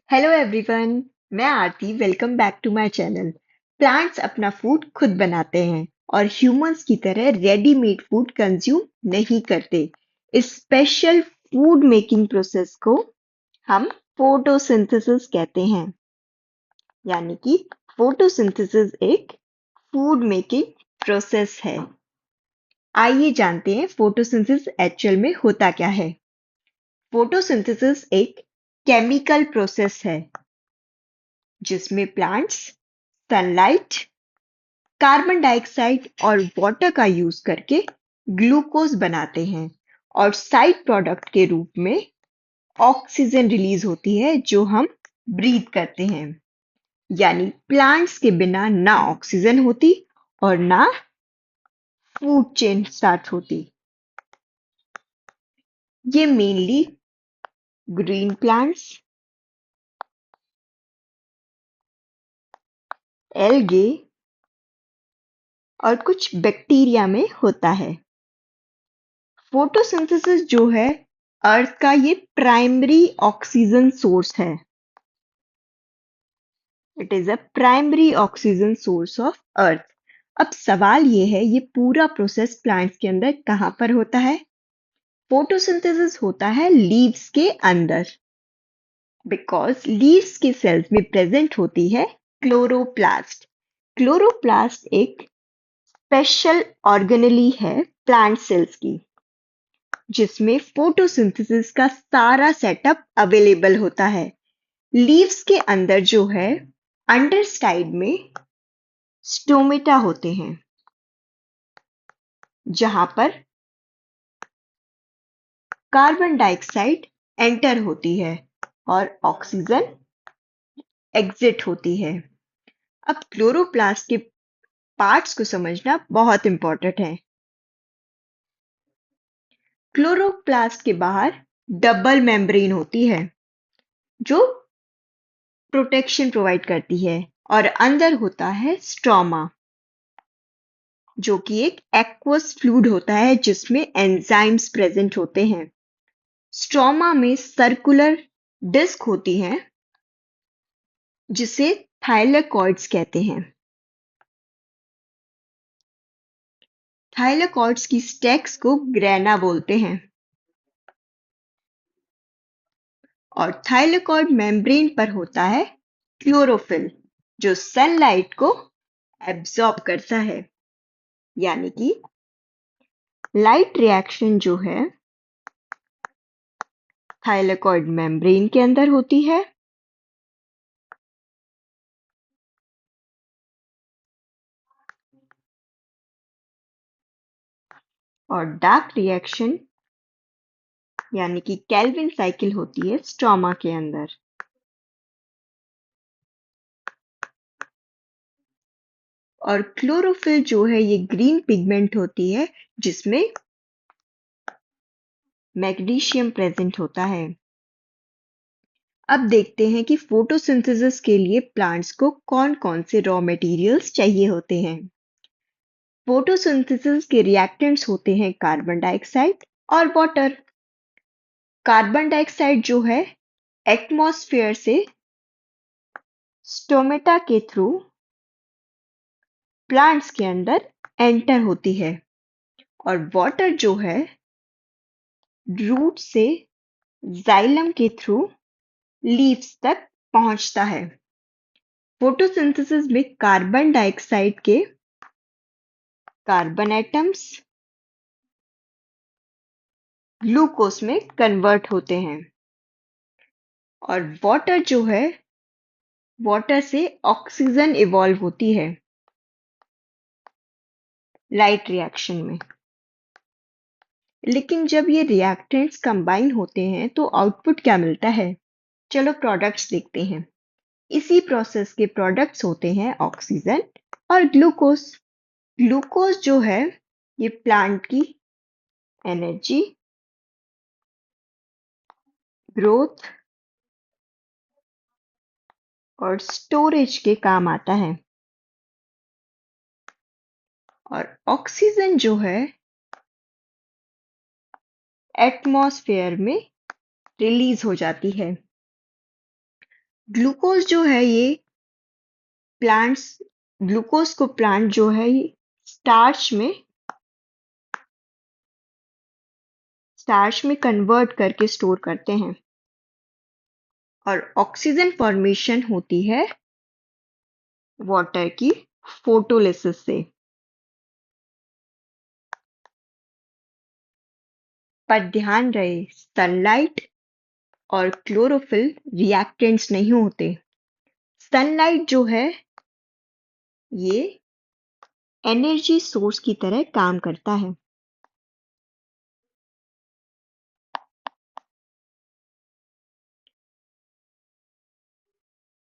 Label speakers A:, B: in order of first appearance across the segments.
A: Hello everyone. मैं Aarti. Welcome back to my channel. Plants अपना food खुद बनाते हैं और ह्यूमंस की तरह रेडीमेड फूड कंज्यूम नहीं करते। इस स्पेशल फूड मेकिंग प्रोसेस को हम फोटोसिंथेसिस कहते हैं। यानी कि फोटोसिंथेसिस एक फूड मेकिंग प्रोसेस है। आइए जानते हैं फोटोसिंथेसिस एक्चुअल में होता क्या है। फोटोसिंथेसिस एक केमिकल प्रोसेस है जिसमें प्लांट्स सनलाइट, कार्बन डाइऑक्साइड और वाटर का यूज करके ग्लूकोज बनाते हैं और साइड प्रोडक्ट के रूप में ऑक्सीजन रिलीज होती है जो हम ब्रीथ करते हैं। यानी प्लांट्स के बिना ना ऑक्सीजन होती और ना फूड चेन स्टार्ट होती। ये मेनली ग्रीन प्लांट्स, एल्गे और कुछ बैक्टीरिया में होता है। फोटोसिंथेसिस जो है अर्थ का ये प्राइमरी ऑक्सीजन सोर्स है। It is a primary oxygen source of earth. अब सवाल ये है, ये पूरा प्रोसेस प्लांट्स के अंदर कहाँ पर होता है? फोटोसिंथेसिस होता है लीव्स के अंदर, बिकॉज लीव्स के सेल्स में प्रेजेंट होती है क्लोरोप्लास्ट। क्लोरोप्लास्ट एक स्पेशल ऑर्गेनेली है प्लांट सेल्स की, जिसमें फोटोसिंथेसिस का सारा सेटअप अवेलेबल होता है। लीव्स के अंदर जो है, अंडर साइड में स्टोमेटा होते हैं, जहां पर कार्बन डाइऑक्साइड एंटर होती है और ऑक्सीजन एग्जिट होती है। अब क्लोरोप्लास्ट के पार्ट्स को समझना बहुत इंपॉर्टेंट है। क्लोरोप्लास्ट के बाहर डबल मेम्ब्रेन होती है जो प्रोटेक्शन प्रोवाइड करती है, और अंदर होता है स्ट्रोमा, जो कि एक एक्वस फ्लूइड होता है जिसमें एंजाइम्स प्रेजेंट होते हैं। स्ट्रोमा में सर्कुलर डिस्क होती है जिसे थाइलेकॉइड्स कहते हैं। थाइलेकॉइड्स की स्टेक्स को ग्रेना बोलते हैं और थाइलेकॉइड मेम्ब्रेन पर होता है क्लोरोफिल, जो सनलाइट को एब्जॉर्ब करता है। यानी कि लाइट रिएक्शन जो है थाइलेकॉइड मेम्ब्रेन के अंदर होती है और डार्क रिएक्शन यानी कि केल्विन साइकिल होती है स्ट्रोमा के अंदर। और क्लोरोफिल जो है ये ग्रीन पिगमेंट होती है जिसमें मैग्नीशियम प्रेजेंट होता है। अब देखते हैं कि फोटोसिंथेसिस के लिए प्लांट्स को कौन-कौन से रॉ मटेरियल्स चाहिए होते हैं। फोटोसिंथेसिस के रिएक्टेंट्स होते हैं कार्बन डाइऑक्साइड और वाटर। कार्बन डाइऑक्साइड जो है एटमॉस्फेयर से स्टोमेटा के थ्रू प्लांट्स के अंदर एंटर होती है, और वाटर जो है रूट से जाइलम के थ्रू लीव्स तक पहुंचता है। फोटोसिंथेसिस में कार्बन डाइऑक्साइड के कार्बन एटम्स ग्लूकोज में कन्वर्ट होते हैं, और वाटर जो है वाटर से ऑक्सीजन इवॉल्व होती है लाइट रिएक्शन में। लेकिन जब ये रिएक्टेंट्स कंबाइन होते हैं तो आउटपुट क्या मिलता है? चलो प्रोडक्ट्स देखते हैं। इसी प्रोसेस के प्रोडक्ट्स होते हैं ऑक्सीजन और ग्लूकोज। ग्लूकोज जो है ये प्लांट की एनर्जी, ग्रोथ और स्टोरेज के काम आता है, और ऑक्सीजन जो है एटमॉस्फेयर में रिलीज हो जाती है। ग्लूकोज जो है ये प्लांट्स ग्लूकोज को प्लांट जो है ये स्टार्च में कन्वर्ट करके स्टोर करते हैं और ऑक्सीजन फॉर्मेशन होती है वाटर की फोटोलिसिस से। पर ध्यान रहे, सनलाइट और क्लोरोफिल रिएक्टेंट्स नहीं होते। सनलाइट जो है ये एनर्जी सोर्स की तरह काम करता है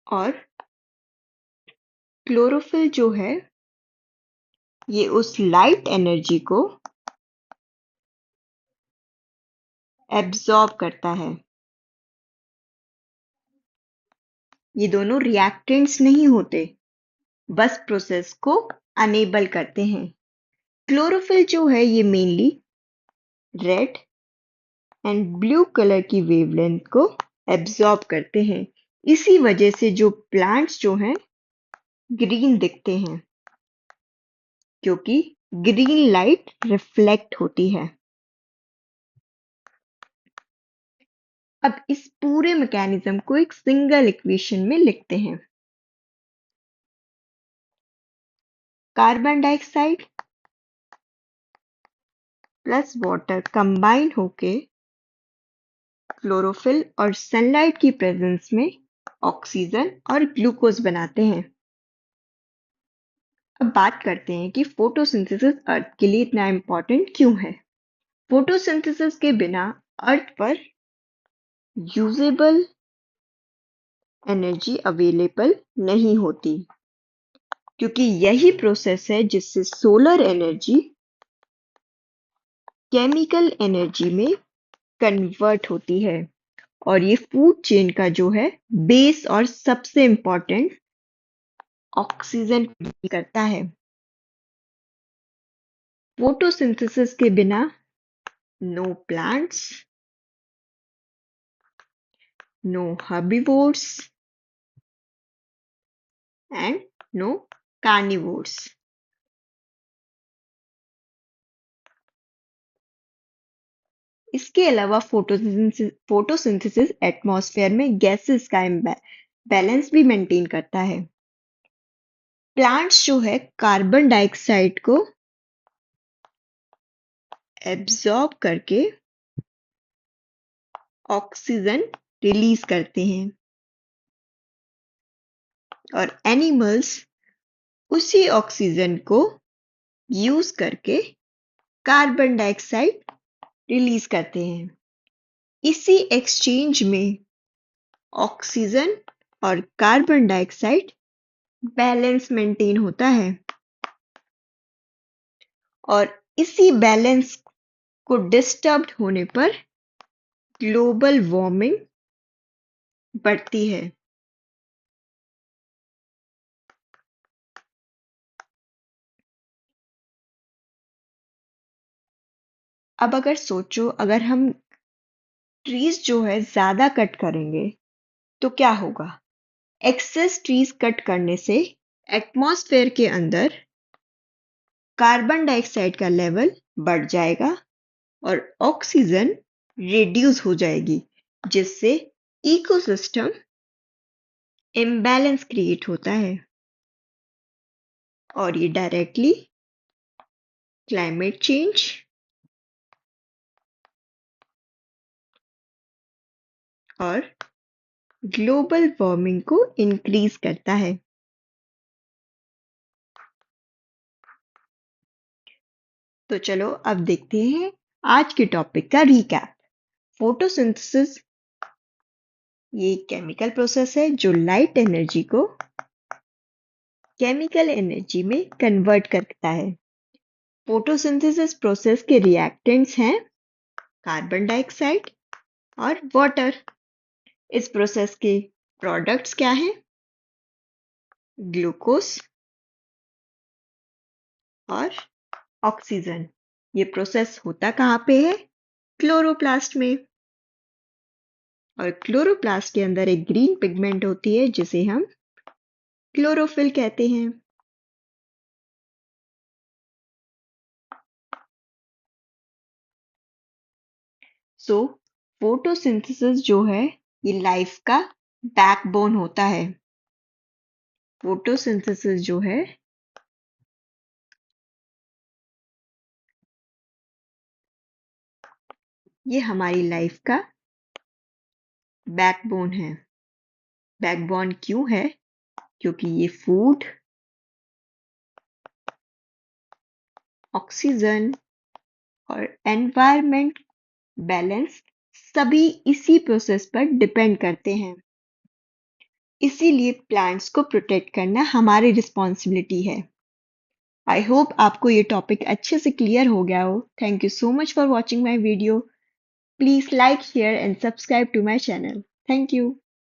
A: और क्लोरोफिल जो है ये उस लाइट एनर्जी को एब्जॉर्ब करता है। ये दोनों रिएक्टेंट्स नहीं होते, बस प्रोसेस को अनेबल करते हैं। क्लोरोफिल जो है ये mainly red and blue colour की वेवलेंथ को एब्जॉर्ब करते हैं। इसी वजह से जो प्लांट्स जो हैं ग्रीन दिखते हैं, क्योंकि ग्रीन लाइट रिफ्लेक्ट होती है। अब इस पूरे मैकेनिज्म को एक सिंगल इक्वेशन में लिखते हैं। Carbon dioxide plus water combine होके क्लोरोफिल और सनलाइट की प्रेजेंस में ऑक्सीजन और ग्लूकोज बनाते हैं। अब बात करते हैं कि फोटोसिंथेसिस अर्थ के लिए इतना इम्पोर्टेंट क्यों है। फोटोसिंथेसिस के बिना अर्थ पर यूजेबल एनर्जी अवेलेबल नहीं होती, क्योंकि यही प्रोसेस है जिससे सोलर एनर्जी केमिकल एनर्जी में कन्वर्ट होती है और ये फूड चेन का जो है बेस और सबसे इम्पोर्टेंट ऑक्सीजन करता है। फोटोसिंथेसिस के बिना no plants, no herbivores and no carnivores. इसके अलावा फोटोसिंथेसिस एटमॉस्फेयर में गैसेस का बैलेंस भी मेंटेन करता है। प्लांट्स जो है कार्बन डाइऑक्साइड को एब्जॉर्ब करके ऑक्सीजन रिलीज करते हैं और एनिमल्स उसी ऑक्सीजन को यूज करके कार्बन डाइऑक्साइड रिलीज करते हैं। इसी एक्सचेंज में ऑक्सीजन और कार्बन डाइऑक्साइड बैलेंस मेंटेन होता है और इसी बैलेंस को डिस्टर्ब होने पर ग्लोबल वार्मिंग बढ़ती है। अब अगर सोचो, अगर हम ट्रीज जो है ज्यादा कट करेंगे तो क्या होगा। एक्सेस ट्रीज कट करने से एटमॉस्फेयर के अंदर कार्बन डाइऑक्साइड का लेवल बढ़ जाएगा और ऑक्सीजन रिड्यूस हो जाएगी, जिससे इकोसिस्टम इम्बैलेंस क्रिएट होता है और ये डायरेक्टली क्लाइमेट चेंज और ग्लोबल वार्मिंग को इंक्रीज करता है। तो चलो अब देखते हैं आज के टॉपिक का रीकैप। फोटोसिंथेसिस ये केमिकल प्रोसेस है जो लाइट एनर्जी को केमिकल एनर्जी में कन्वर्ट करता है। फोटोसिंथेसिस प्रोसेस के रिएक्टेंट्स हैं कार्बन डाइऑक्साइड और वाटर। इस प्रोसेस के प्रोडक्ट्स क्या हैं? ग्लूकोज और ऑक्सीजन। ये प्रोसेस होता कहाँ पे है? क्लोरोप्लास्ट में। और क्लोरोप्लास्ट के अंदर एक ग्रीन पिगमेंट होती है जिसे हम क्लोरोफिल कहते हैं। सो फोटोसिंथेसिस जो है ये लाइफ का बैकबोन होता है। फोटोसिंथेसिस जो है ये हमारी लाइफ का बैकबोन है। बैकबोन क्यों है? क्योंकि ये फूड, ऑक्सीजन और एनवायरनमेंट बैलेंस सभी इसी प्रोसेस पर डिपेंड करते हैं। इसीलिए प्लांट्स को प्रोटेक्ट करना हमारी रिस्पॉन्सिबिलिटी है। आई होप आपको ये टॉपिक अच्छे से क्लियर हो गया हो। Thank you so much for watching my video. Please like, share and subscribe to my channel. Thank you.